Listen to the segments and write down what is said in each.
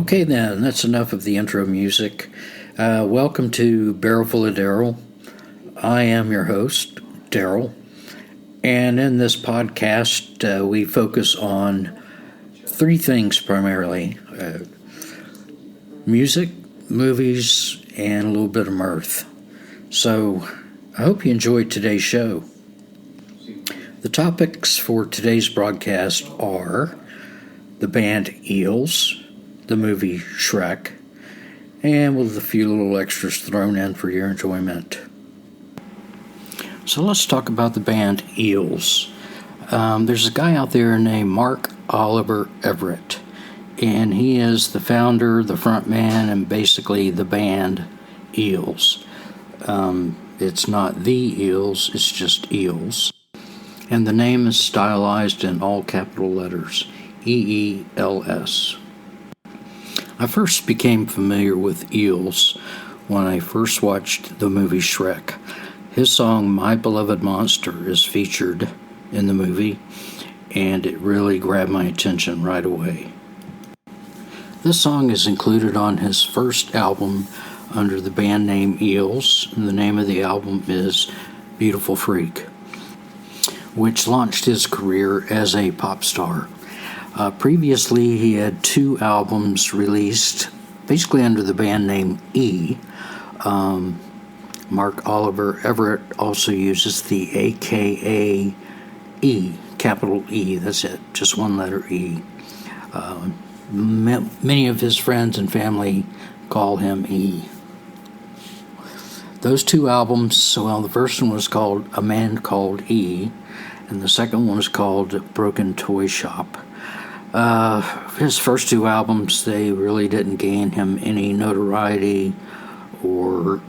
Okay then, that's enough of the intro music. Welcome to Barrelful of Daryl. I am your host, Daryl, and in this podcast we focus on three things primarily. Music, movies, and a little bit of mirth. So, I hope you enjoyed today's show. The topics for today's broadcast are the band EELS, the movie Shrek, and with a few little extras thrown in for your enjoyment. So let's talk about the band EELS. There's a guy out there named Mark Oliver Everett, and he is the founder, the front man, and basically the band EELS. It's not the EELS, it's just EELS. And the name is stylized in all capital letters, EELS. I first became familiar with EELS when I first watched the movie Shrek. His song, My Beloved Monster, is featured in the movie, and it really grabbed my attention right away. This song is included on his first album under the band name EELS, and the name of the album is Beautiful Freak, which launched his career as a pop star. Previously, he had two albums released, basically under the band name E. Mark Oliver Everett also uses the AKA E, capital E, that's it, just one letter E. Many of his friends and family call him E. Those two albums, well, the first one was called A Man Called E, and the second one was called Broken Toy Shop. His first two albums, they really didn't gain him any notoriety or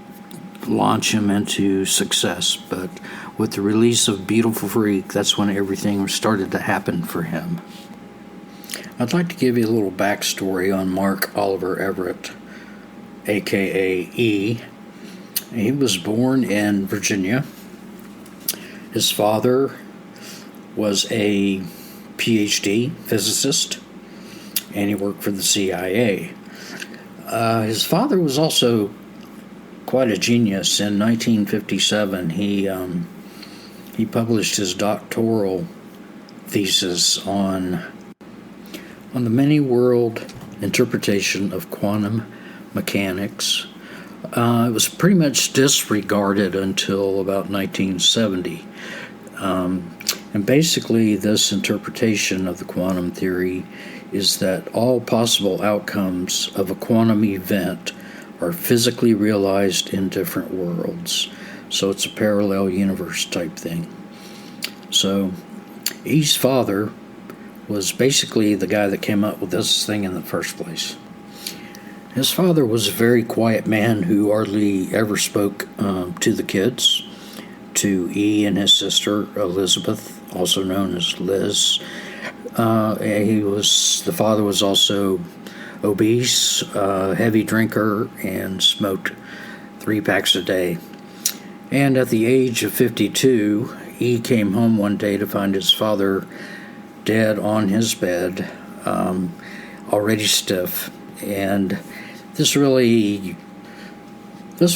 launch him into success, but with the release of Beautiful Freak, that's when everything started to happen for him. I'd like to give you a little backstory on Mark Oliver Everett, aka E. He was born in Virginia. His father was a PhD physicist, and he worked for the CIA. His father was also quite a genius. In 1957, he published his doctoral thesis on the many-world interpretation of quantum mechanics. It was pretty much disregarded until about 1970. And basically, this interpretation of the quantum theory is that all possible outcomes of a quantum event are physically realized in different worlds. So it's a parallel universe type thing. So E's father was basically the guy that came up with this thing in the first place. His father was a very quiet man who hardly ever spoke to the kids, to E and his sister Elizabeth, also known as Liz. The father was also obese, heavy drinker, and smoked 3 packs a day. And at the age of 52, E came home one day to find his father dead on his bed, already stiff. And this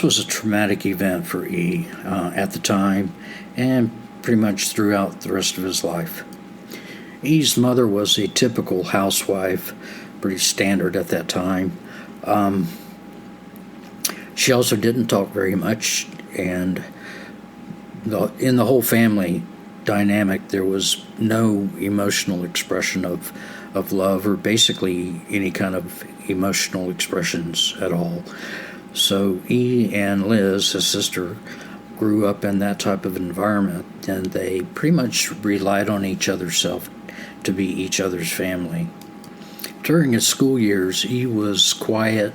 was a traumatic event for E at the time, and pretty much throughout the rest of his life. E's mother was a typical housewife, pretty standard at that time. She also didn't talk very much, and in the whole family dynamic, there was no emotional expression of love, or basically any kind of emotional expressions at all. So E and Liz, his sister, grew up in that type of environment, and they pretty much relied on each other's to be each other's family. During his school years, he was quiet,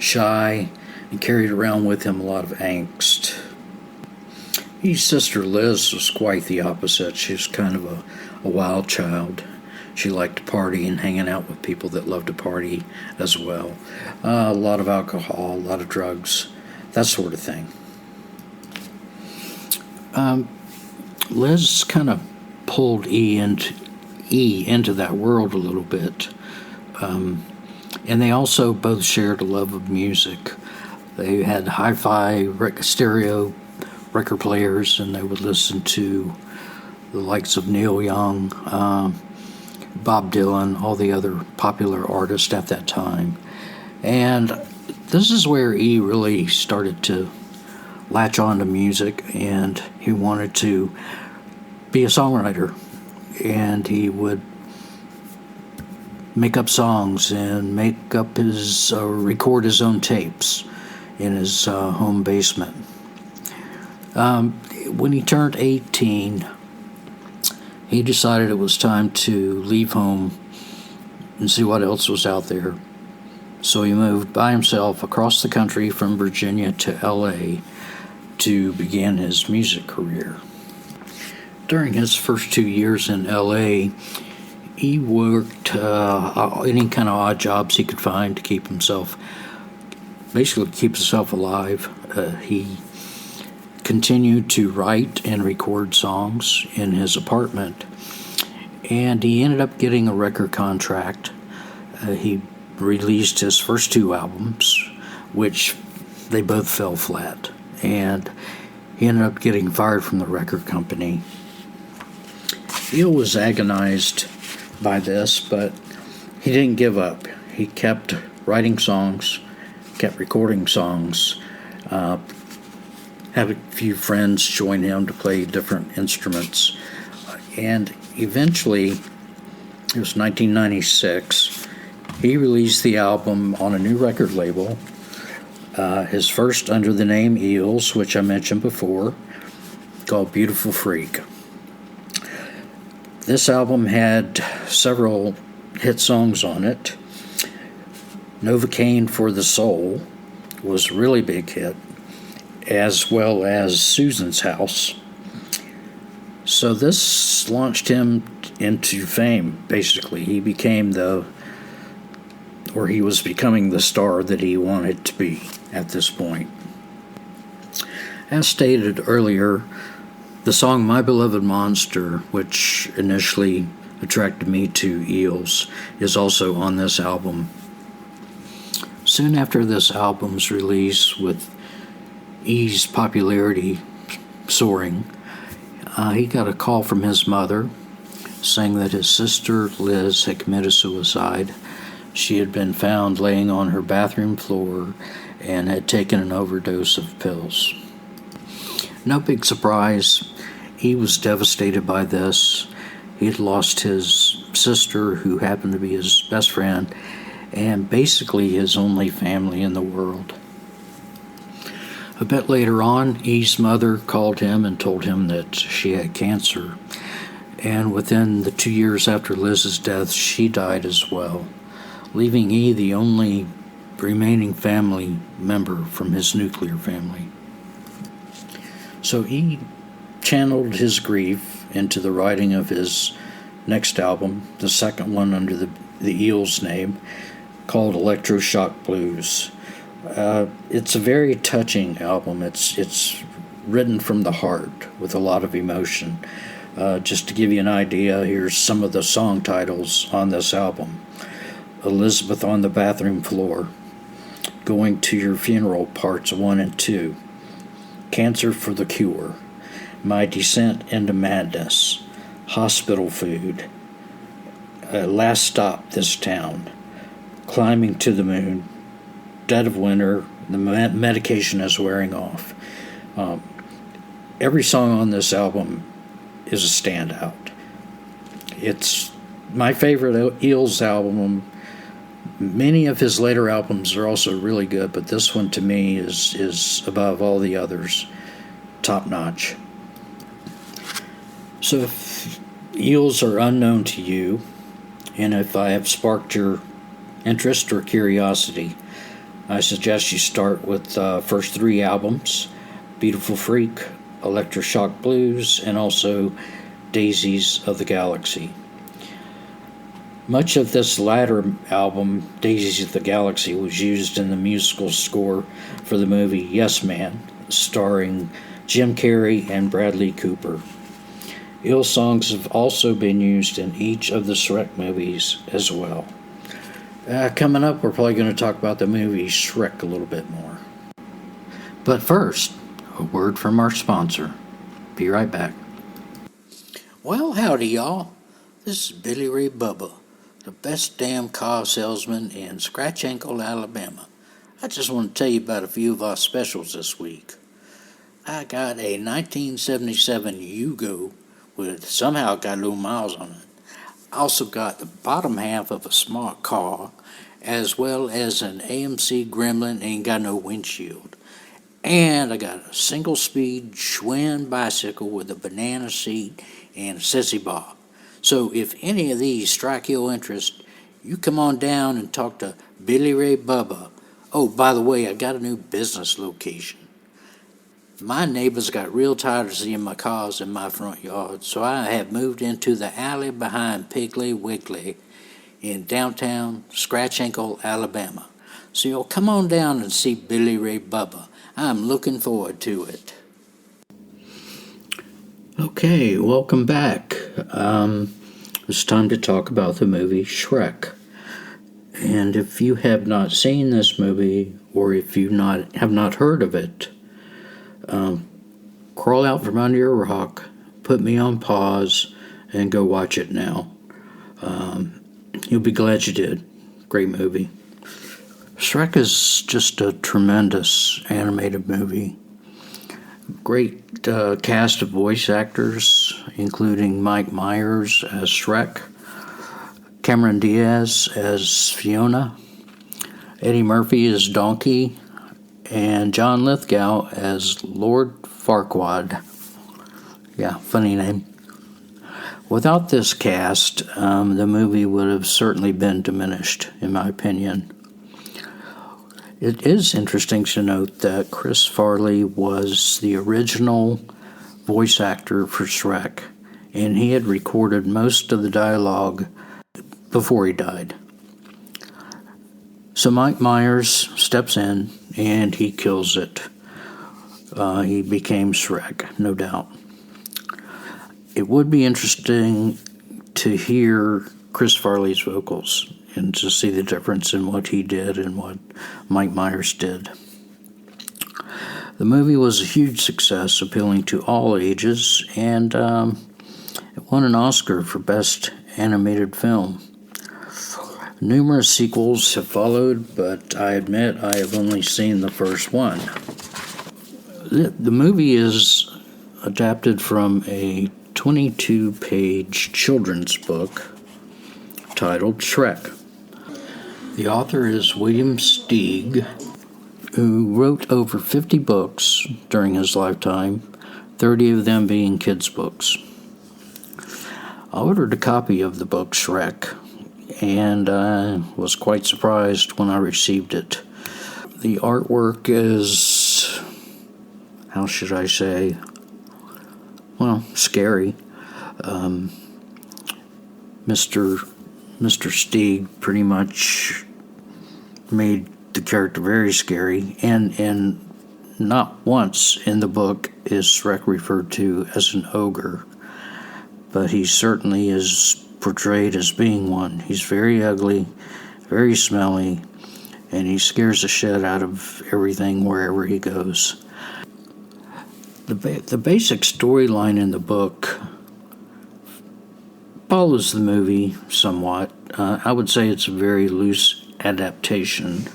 shy, and carried around with him a lot of angst. His sister Liz was quite the opposite. She was kind of a wild child. She liked to party and hanging out with people that loved to party as well. A lot of alcohol, a lot of drugs, that sort of thing. Liz kind of pulled E into that world a little bit. And they also both shared a love of music. They had hi-fi stereo record players, and they would listen to the likes of Neil Young, Bob Dylan, all the other popular artists at that time. And this is where E really started to latch on to music, and he wanted to be a songwriter. And he would make up songs and make up record his own tapes in his home basement. When he turned 18, he decided it was time to leave home and see what else was out there. So he moved by himself across the country from Virginia to LA to begin his music career. During his first 2 years in LA, he worked any kind of odd jobs he could find to keep himself alive. He continued to write and record songs in his apartment, and he ended up getting a record contract. He released his first 2 albums, which they both fell flat, and he ended up getting fired from the record company. Eel was agonized by this, but he didn't give up. He kept writing songs, kept recording songs, had a few friends join him to play different instruments, and eventually, it was 1996, he released the album on a new record label, his first under the name EELS, which I mentioned before, called Beautiful Freak. This album had several hit songs on it. Novocaine for the Soul was a really big hit, as well as Susan's House. So this launched him into fame, basically. He was becoming the star that he wanted to be at this point. As stated earlier, the song My Beloved Monster, which initially attracted me to EELS, is also on this album. Soon after this album's release, with E's popularity soaring, he got a call from his mother saying that his sister Liz had committed suicide. She had been found laying on her bathroom floor and had taken an overdose of pills. No big surprise, he was devastated by this. He had lost his sister, who happened to be his best friend, and basically his only family in the world. A bit later on, E's mother called him and told him that she had cancer, and within the 2 years after Liz's death, she died as well, leaving E the only remaining family member from his nuclear family. So E channeled his grief into the writing of his next album, the second one under the EELS name, called Electroshock Blues. It's a very touching album. It's written from the heart with a lot of emotion. Just to give you an idea, here's some of the song titles on this album. Elizabeth on the Bathroom Floor, Going to Your Funeral, Parts 1 and 2, Cancer for the Cure, My Descent into Madness, Hospital Food, Last Stop This Town, Climbing to the Moon, Dead of Winter, The Medication is Wearing Off. Every song on this album is a standout. It's my favorite EELS album. Many of his later albums are also really good, but this one to me is above all the others, top notch. So if EELS are unknown to you, and if I have sparked your interest or curiosity, I suggest you start with first 3 albums, Beautiful Freak, Electroshock Blues, and also Daisies of the Galaxy. Much of this latter album, Daisies of the Galaxy, was used in the musical score for the movie Yes Man, starring Jim Carrey and Bradley Cooper. EELS songs have also been used in each of the Shrek movies as well. Coming up, we're probably going to talk about the movie Shrek a little bit more. But first, a word from our sponsor. Be right back. Well, howdy, y'all. This is Billy Ray Bubba, the best damn car salesman in Scratch Ankle, Alabama. I just want to tell you about a few of our specials this week. I got a 1977 Yugo with somehow got low miles on it. I also got the bottom half of a smart car, as well as an AMC Gremlin ain't got no windshield. And I got a single-speed Schwinn bicycle with a banana seat and a sissy bar. So if any of these strike your interest, you come on down and talk to Billy Ray Bubba. Oh, by the way, I got a new business location. My neighbors got real tired of seeing my cars in my front yard, so I have moved into the alley behind Piggly Wiggly in downtown Scratch Ankle, Alabama. So you'll come on down and see Billy Ray Bubba. I'm looking forward to it. Okay, welcome back. It's time to talk about the movie Shrek. And if you have not seen this movie, or if you have not heard of it, crawl out from under your rock, put me on pause, and go watch it now. You'll be glad you did. Great movie. Shrek is just a tremendous animated movie. Great cast of voice actors, including Mike Myers as Shrek, Cameron Diaz as Fiona, Eddie Murphy as Donkey, and John Lithgow as Lord Farquaad. Yeah, funny name. Without this cast, the movie would have certainly been diminished, in my opinion. It is interesting to note that Chris Farley was the original voice actor for Shrek, and he had recorded most of the dialogue before he died. So Mike Myers steps in, and he kills it. He became Shrek, no doubt. It would be interesting to hear Chris Farley's vocals and to see the difference in what he did and what Mike Myers did. The movie was a huge success, appealing to all ages, and it won an Oscar for Best Animated Film. Numerous sequels have followed, but I admit I have only seen the first one. The movie is adapted from a 22-page children's book titled Shrek. The author is William Steig, who wrote over 50 books during his lifetime, 30 of them being kids' books. I ordered a copy of the book Shrek, and I was quite surprised when I received it. The artwork is, how should I say, well, scary. Mr. Steig pretty much made the character very scary, and not once in the book is Shrek referred to as an ogre, but he certainly is portrayed as being one. He's very ugly, very smelly, and he scares the shit out of everything wherever he goes. The basic storyline in the book follows the movie somewhat. I would say it's a very loose adaptation.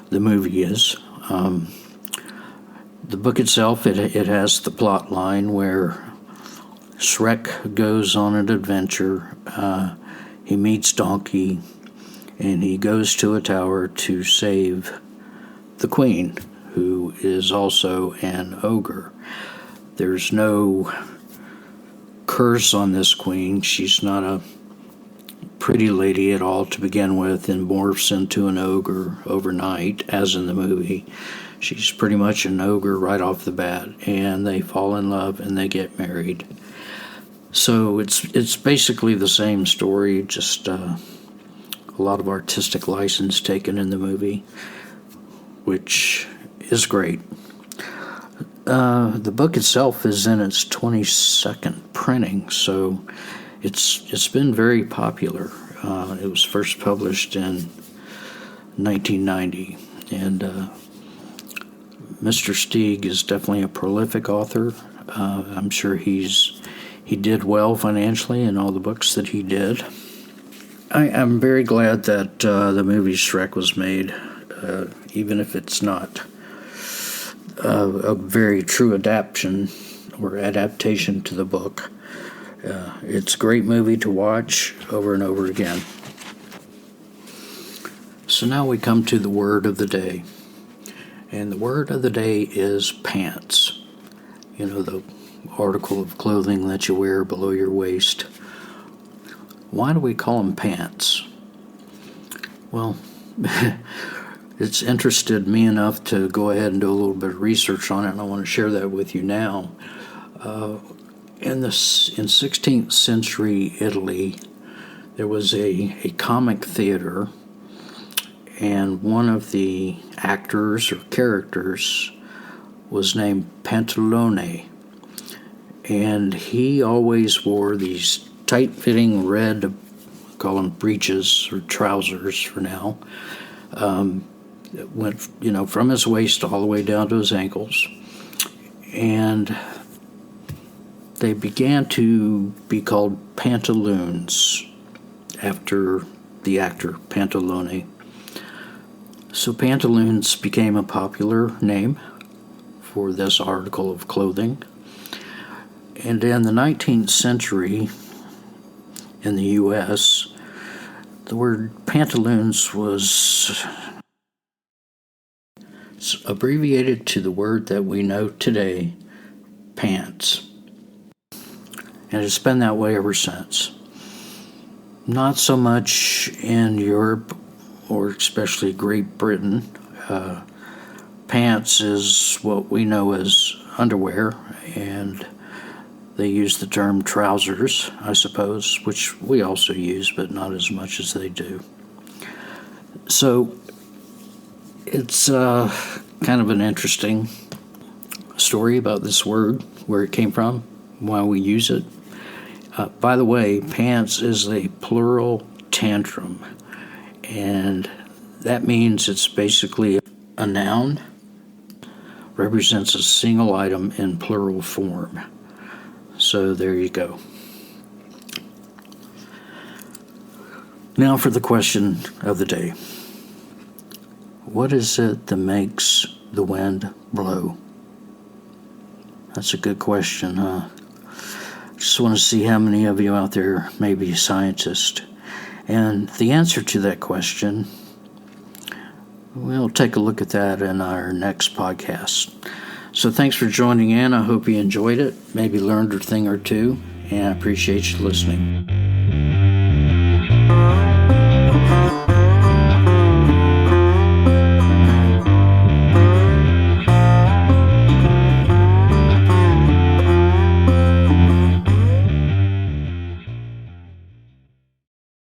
The movie is. The book itself, it has the plot line where Shrek goes on an adventure. He meets Donkey, and he goes to a tower to save the queen, who is also an ogre. There's no curse on this queen. She's not a pretty lady at all to begin with, and morphs into an ogre overnight, as in the movie. She's pretty much an ogre right off the bat, and they fall in love and they get married. So it's basically the same story, just a lot of artistic license taken in the movie, which is great. The book itself is in its 22nd printing, so it's been very popular. It was first published in 1990, and Mr. Steig is definitely a prolific author. I'm sure he did well financially in all the books that he did. I'm very glad that the movie Shrek was made, even if it's not a very true adaptation to the book. It's a great movie to watch over and over again. So now we come to the word of the day. And the word of the day is pants. You know, the article of clothing that you wear below your waist. Why do we call them pants? Well, it's interested me enough to go ahead and do a little bit of research on it, and I want to share that with you now. In 16th century Italy, there was a comic theater, and one of the actors or characters was named Pantalone, and he always wore these tight-fitting red, call them breeches or trousers for now. It went, from his waist all the way down to his ankles, and they began to be called pantaloons after the actor Pantalone. So pantaloons became a popular name for this article of clothing. And in the 19th century, in the U.S., the word pantaloons was abbreviated to the word that we know today, pants. And it's been that way ever since. Not so much in Europe, or especially Great Britain. Pants is what we know as underwear, and they use the term trousers, I suppose, which we also use, but not as much as they do. So it's kind of an interesting story about this word, where it came from, why we use it. By the way, pants is a plural tantrum, and that means it's basically a noun, represents a single item in plural form. So there you go. Now for the question of the day. What is it that makes the wind blow? That's a good question, huh? Just want to see how many of you out there may be scientists. And the answer to that question, we'll take a look at that in our next podcast. So thanks for joining in. I hope you enjoyed it, maybe learned a thing or two, and I appreciate you listening.